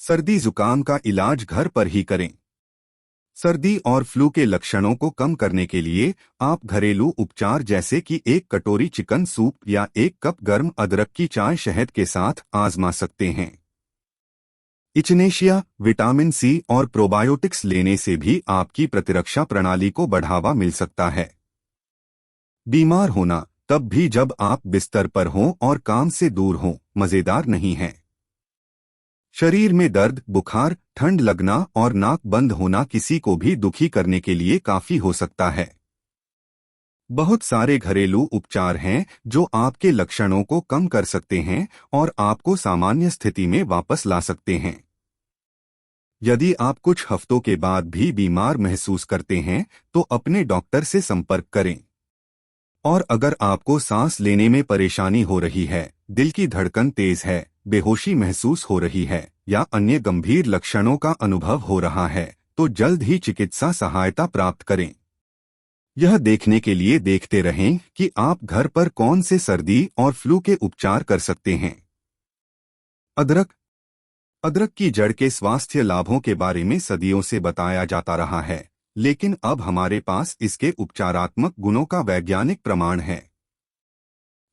सर्दी जुकाम का इलाज घर पर ही करें। सर्दी और फ्लू के लक्षणों को कम करने के लिए आप घरेलू उपचार जैसे कि एक कटोरी चिकन सूप या एक कप गर्म अदरक की चाय शहद के साथ आजमा सकते हैं। इचनेशिया, विटामिन सी और प्रोबायोटिक्स लेने से भी आपकी प्रतिरक्षा प्रणाली को बढ़ावा मिल सकता है। बीमार होना तब भी जब आप बिस्तर पर हों और काम से दूर हों, मजेदार नहीं है। शरीर में दर्द, बुखार, ठंड लगना और नाक बंद होना किसी को भी दुखी करने के लिए काफी हो सकता है। बहुत सारे घरेलू उपचार हैं जो आपके लक्षणों को कम कर सकते हैं और आपको सामान्य स्थिति में वापस ला सकते हैं। यदि आप कुछ हफ्तों के बाद भी बीमार महसूस करते हैं तो अपने डॉक्टर से संपर्क करें। और अगर आपको सांस लेने में परेशानी हो रही है, दिल की धड़कन तेज है, बेहोशी महसूस हो रही है या अन्य गंभीर लक्षणों का अनुभव हो रहा है तो जल्द ही चिकित्सा सहायता प्राप्त करें। यह देखने के लिए देखते रहें कि आप घर पर कौन से सर्दी और फ्लू के उपचार कर सकते हैं। अदरक। अदरक की जड़ के स्वास्थ्य लाभों के बारे में सदियों से बताया जाता रहा है, लेकिन अब हमारे पास इसके उपचारात्मक गुणों का वैज्ञानिक प्रमाण है।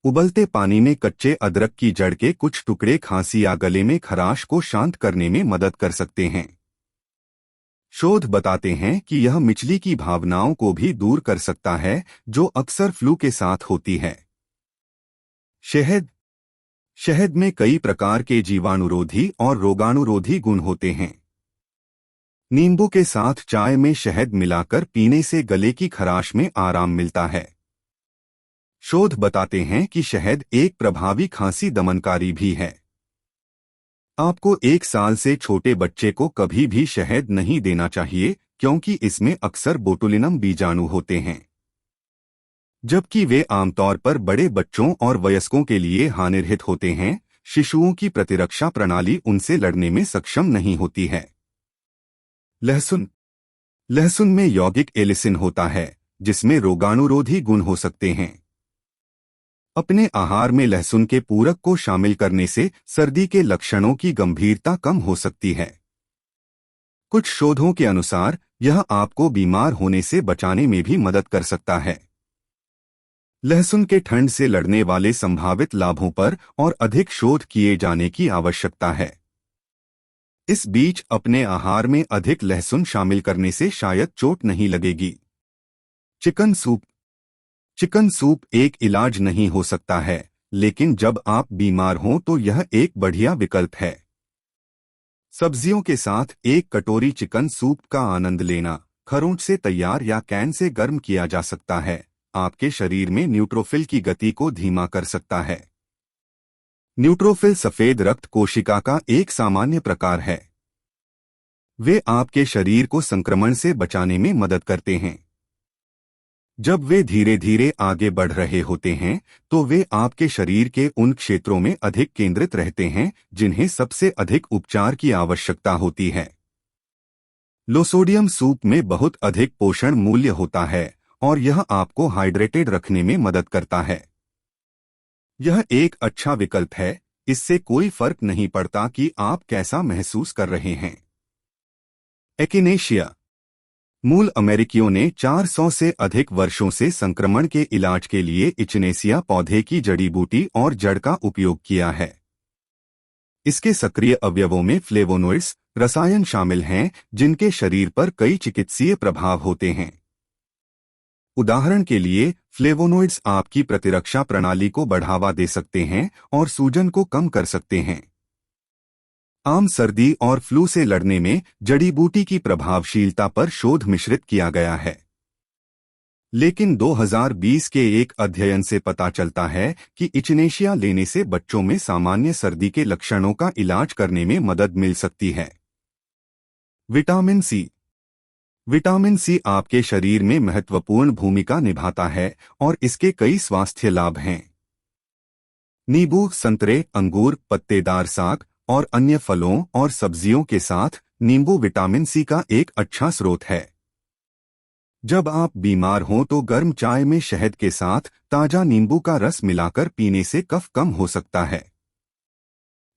उबलते पानी में कच्चे अदरक की जड़ के कुछ टुकड़े खांसी या गले में खराश को शांत करने में मदद कर सकते हैं। शोध बताते हैं कि यह मिचली की भावनाओं को भी दूर कर सकता है जो अक्सर फ्लू के साथ होती है। शहद। शहद में कई प्रकार के जीवाणुरोधी और रोगाणुरोधी गुण होते हैं। नींबू के साथ चाय में शहद मिलाकर पीने से गले की खराश में आराम मिलता है। शोध बताते हैं कि शहद एक प्रभावी खांसी दमनकारी भी है। आपको 1 साल से छोटे बच्चे को कभी भी शहद नहीं देना चाहिए क्योंकि इसमें अक्सर बोटुलिनम बीजाणु होते हैं, जबकि वे आमतौर पर बड़े बच्चों और वयस्कों के लिए हानिरहित होते हैं। शिशुओं की प्रतिरक्षा प्रणाली उनसे लड़ने में सक्षम नहीं होती है। लहसुन। लहसुन में यौगिक एलिसिन होता है जिसमें रोगाणुरोधी गुण हो सकते हैं। अपने आहार में लहसुन के पूरक को शामिल करने से सर्दी के लक्षणों की गंभीरता कम हो सकती है। कुछ शोधों के अनुसार यह आपको बीमार होने से बचाने में भी मदद कर सकता है। लहसुन के ठंड से लड़ने वाले संभावित लाभों पर और अधिक शोध किए जाने की आवश्यकता है। इस बीच अपने आहार में अधिक लहसुन शामिल करने से शायद चोट नहीं लगेगी। Chicken soup. चिकन सूप एक इलाज नहीं हो सकता है, लेकिन जब आप बीमार हों तो यह एक बढ़िया विकल्प है। सब्जियों के साथ एक कटोरी चिकन सूप का आनंद लेना खरोंच से तैयार या कैन से गर्म किया जा सकता है, आपके शरीर में न्यूट्रोफिल की गति को धीमा कर सकता है। न्यूट्रोफिल सफेद रक्त कोशिका का एक सामान्य प्रकार है। वे आपके शरीर को संक्रमण से बचाने में मदद करते हैं। जब वे धीरे धीरे आगे बढ़ रहे होते हैं तो वे आपके शरीर के उन क्षेत्रों में अधिक केंद्रित रहते हैं जिन्हें सबसे अधिक उपचार की आवश्यकता होती है। लो सोडियम सूप में बहुत अधिक पोषण मूल्य होता है और यह आपको हाइड्रेटेड रखने में मदद करता है। यह एक अच्छा विकल्प है, इससे कोई फर्क नहीं पड़ता कि आप कैसा महसूस कर रहे हैं। एकिनेशिया। मूल अमेरिकियों ने 400 से अधिक वर्षों से संक्रमण के इलाज के लिए इचनेसिया पौधे की जड़ी बूटी और जड़ का उपयोग किया है। इसके सक्रिय अवयवों में फ्लेवोनोइड्स रसायन शामिल हैं जिनके शरीर पर कई चिकित्सीय प्रभाव होते हैं। उदाहरण के लिए, फ्लेवोनोइड्स आपकी प्रतिरक्षा प्रणाली को बढ़ावा दे सकते हैं और सूजन को कम कर सकते हैं। आम सर्दी और फ्लू से लड़ने में जड़ी बूटी की प्रभावशीलता पर शोध मिश्रित किया गया है, लेकिन 2020 के एक अध्ययन से पता चलता है कि इचनेशिया लेने से बच्चों में सामान्य सर्दी के लक्षणों का इलाज करने में मदद मिल सकती है। Vitamin C. विटामिन सी आपके शरीर में महत्वपूर्ण भूमिका निभाता है और इसके कई स्वास्थ्य लाभ हैं। नींबू, संतरे, अंगूर, पत्तेदार साग और अन्य फलों और सब्जियों के साथ नींबू विटामिन सी का एक अच्छा स्रोत है। जब आप बीमार हों तो गर्म चाय में शहद के साथ ताजा नींबू का रस मिलाकर पीने से कफ कम हो सकता है।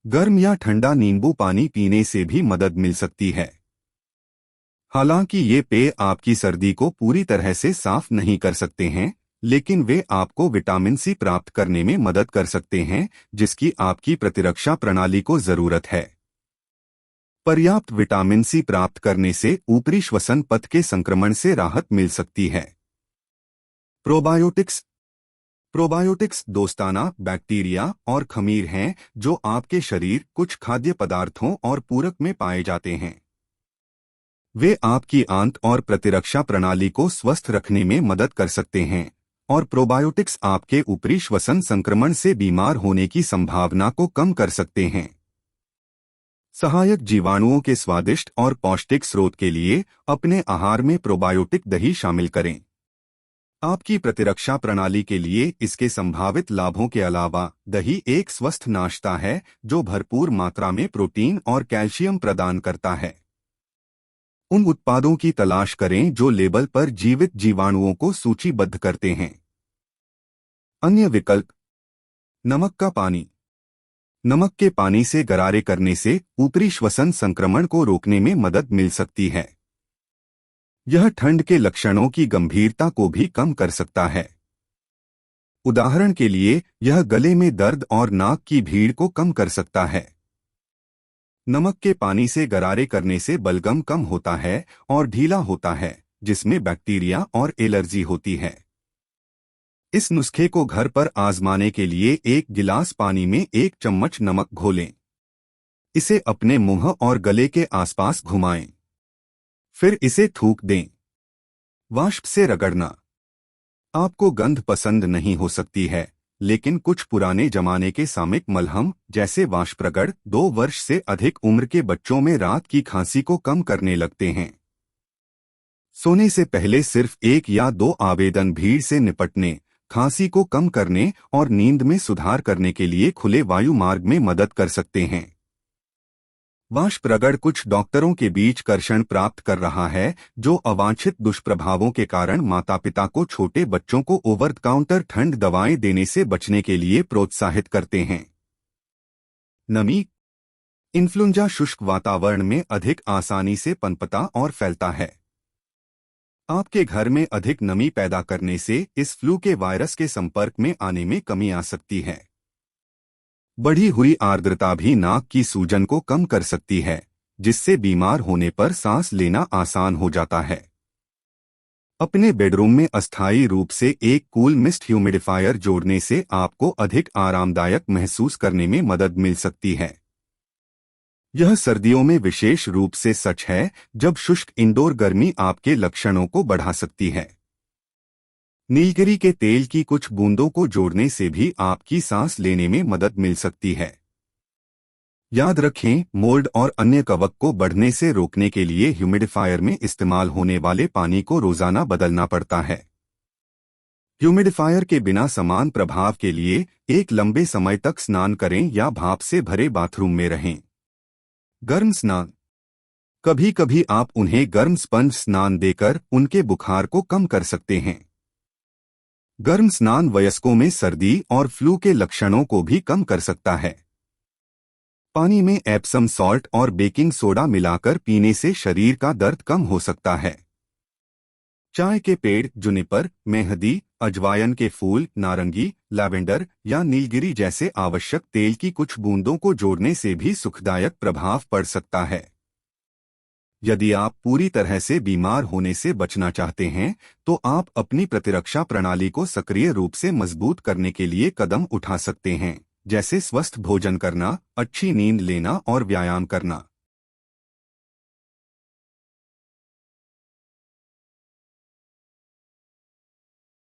गर्म या ठंडा नींबू पानी पीने से भी मदद मिल सकती है। हालांकि ये पेय आपकी सर्दी को पूरी तरह से साफ नहीं कर सकते हैं, लेकिन वे आपको विटामिन सी प्राप्त करने में मदद कर सकते हैं, जिसकी आपकी प्रतिरक्षा प्रणाली को जरूरत है। पर्याप्त विटामिन सी प्राप्त करने से ऊपरी श्वसन पथ के संक्रमण से राहत मिल सकती है। प्रोबायोटिक्स प्रोबायोटिक्स दोस्ताना बैक्टीरिया और खमीर हैं जो आपके शरीर कुछ खाद्य पदार्थों और पूरक में पाए जाते हैं। वे आपकी आंत और प्रतिरक्षा प्रणाली को स्वस्थ रखने में मदद कर सकते हैं, और प्रोबायोटिक्स आपके ऊपरी श्वसन संक्रमण से बीमार होने की संभावना को कम कर सकते हैं। सहायक जीवाणुओं के स्वादिष्ट और पौष्टिक स्रोत के लिए अपने आहार में प्रोबायोटिक दही शामिल करें। आपकी प्रतिरक्षा प्रणाली के लिए इसके संभावित लाभों के अलावा दही एक स्वस्थ नाश्ता है जो भरपूर मात्रा में प्रोटीन और कैल्शियम प्रदान करता है। उन उत्पादों की तलाश करें जो लेबल पर जीवित जीवाणुओं को सूचीबद्ध करते हैं। अन्य विकल्प: नमक का पानी। नमक के पानी से गरारे करने से ऊपरी श्वसन संक्रमण को रोकने में मदद मिल सकती है। यह ठंड के लक्षणों की गंभीरता को भी कम कर सकता है। उदाहरण के लिए, यह गले में दर्द और नाक की भीड़ को कम कर सकता है। नमक के पानी से गरारे करने से बलगम कम होता है और ढीला होता है, जिसमें बैक्टीरिया और एलर्जी होती है। इस नुस्खे को घर पर आजमाने के लिए एक गिलास पानी में 1 चम्मच नमक घोलें। इसे अपने मुंह और गले के आसपास घुमाएं। फिर इसे थूक दें। वाष्प से रगड़ना। आपको गंध पसंद नहीं हो सकती है, लेकिन कुछ पुराने जमाने के सामयिक मलहम जैसे वाष्परगड़ 2 वर्ष से अधिक उम्र के बच्चों में रात की खांसी को कम करने लगते हैं। सोने से पहले सिर्फ 1 या 2 आवेदन भीड़ से निपटने, खांसी को कम करने और नींद में सुधार करने के लिए खुले वायु मार्ग में मदद कर सकते हैं। वाष्परगड़ कुछ डॉक्टरों के बीच कर्षण प्राप्त कर रहा है, जो अवांछित दुष्प्रभावों के कारण माता-पिता को छोटे बच्चों को ओवर द काउंटर ठंड दवाएं देने से बचने के लिए प्रोत्साहित करते हैं। नमी। इन्फ्लुएंजा शुष्क वातावरण में अधिक आसानी से पनपता और फैलता है। आपके घर में अधिक नमी पैदा करने से इस फ्लू के वायरस के संपर्क में आने में कमी आ सकती है। बढ़ी हुई आर्द्रता भी नाक की सूजन को कम कर सकती है, जिससे बीमार होने पर सांस लेना आसान हो जाता है। अपने बेडरूम में अस्थायी रूप से एक कूल मिस्ट ह्यूमिडिफायर जोड़ने से आपको अधिक आरामदायक महसूस करने में मदद मिल सकती है। यह सर्दियों में विशेष रूप से सच है, जब शुष्क इंडोर गर्मी आपके लक्षणों को बढ़ा सकती है। नीलगिरी के तेल की कुछ बूंदों को जोड़ने से भी आपकी सांस लेने में मदद मिल सकती है। याद रखें, मोल्ड और अन्य कवक को बढ़ने से रोकने के लिए ह्यूमिडिफायर में इस्तेमाल होने वाले पानी को रोजाना बदलना पड़ता है। ह्यूमिडिफायर के बिना समान प्रभाव के लिए एक लंबे समय तक स्नान करें या भाप से भरे बाथरूम में रहें। गर्म स्नान। कभी कभी आप उन्हें गर्म स्पंज स्नान देकर उनके बुखार को कम कर सकते हैं। गर्म स्नान वयस्कों में सर्दी और फ्लू के लक्षणों को भी कम कर सकता है। पानी में एप्सम सॉल्ट और बेकिंग सोडा मिलाकर पीने से शरीर का दर्द कम हो सकता है। चाय के पेड़, जुनिपर, मेहंदी, अजवायन के फूल, नारंगी, लैवेंडर या नीलगिरी जैसे आवश्यक तेल की कुछ बूंदों को जोड़ने से भी सुखदायक प्रभाव पड़ सकता है। यदि आप पूरी तरह से बीमार होने से बचना चाहते हैं, तो आप अपनी प्रतिरक्षा प्रणाली को सक्रिय रूप से मजबूत करने के लिए कदम उठा सकते हैं, जैसे स्वस्थ भोजन करना, अच्छी नींद लेना और व्यायाम करना।